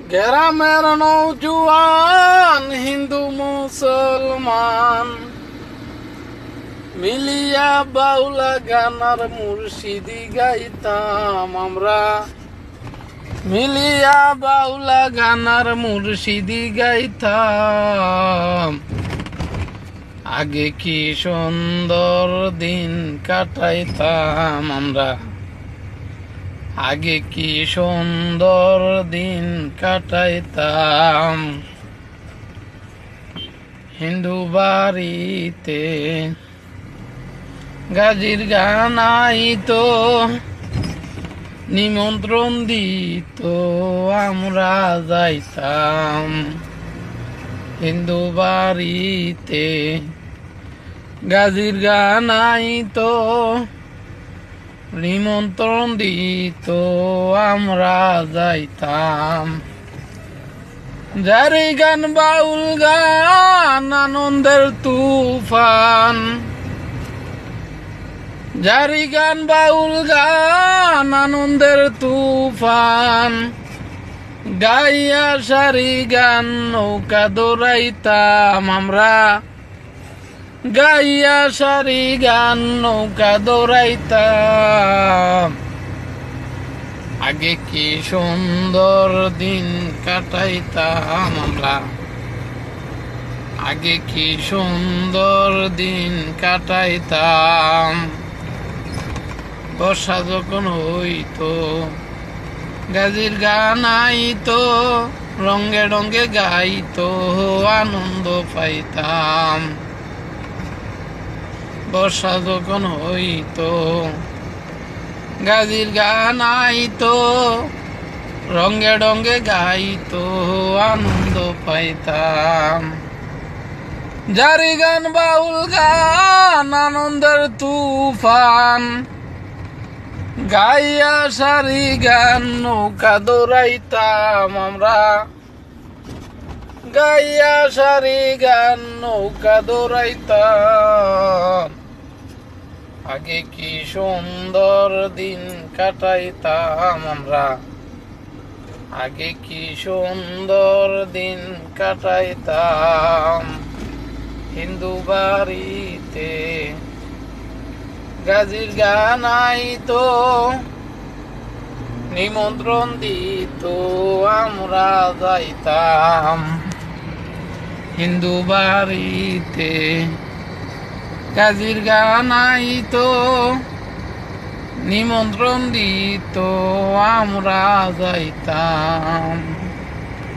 গ্রামের নৌজুয়ান হিন্দু মুসলমান মিলিয়া বাউলা গানার মুর্শিদি গাইতাম আমরা। মিলিয়া বাউলা গানার মুর্শিদি গাইতাম। আগে কি সুন্দর দিন কাটাইতাম আমরা। আগে কি সুন্দর দিন কাটাইতাম। হিন্দু বাড়িতে গাজির গান আইতো, নিমন্ত্রণ দিত আমরা যাইতাম। হিন্দু বাড়িতে গাজির গান আইতো, নিমন্ত্রণ দিত আমরা যাইতাম। জারি গান বাউল গান আনন্দের তুফান। জারি গান বাউল গান আনন্দের তুফান। গাইয়া সারি গান নৌকা দৌড়াইতাম আমরা। গাইয়া সারি গান নৌকা দৌড়াইতাম। আগে কি সুন্দর দিন কাটাইতাম আমরা। আগে কি সুন্দর দিন কাটাইতাম। বর্ষা যখন হইতো গাজির গান আইতো, রঙ্গে রঙ্গে গাইতো আনন্দ পাইতাম। বর্ষা যখন হইতো গাজির গান আইতো, রঙ্গে রঙ্গে গাইতো আনন্দ পাইতাম। জারি গান বাউল গান আনন্দের তুফান। গাইয়া সারি গান নৌকা দৌড়াইতাম আমরা। গাইয়া সারি গান নৌকা দৌড়াইতাম। আগে কি সুন্দর দিন কাটাইতাম আমরা। আগে কি সুন্দর দিন কাটাইতাম। হিন্দু বাড়িতে গাজির গান আইতো, নিমন্ত্রণ দিত আমরা যাইতাম। হিন্দু বাড়িতে গাজির গান আইতো, নিমন্ত্রণ দিত আমরা যাইতাম।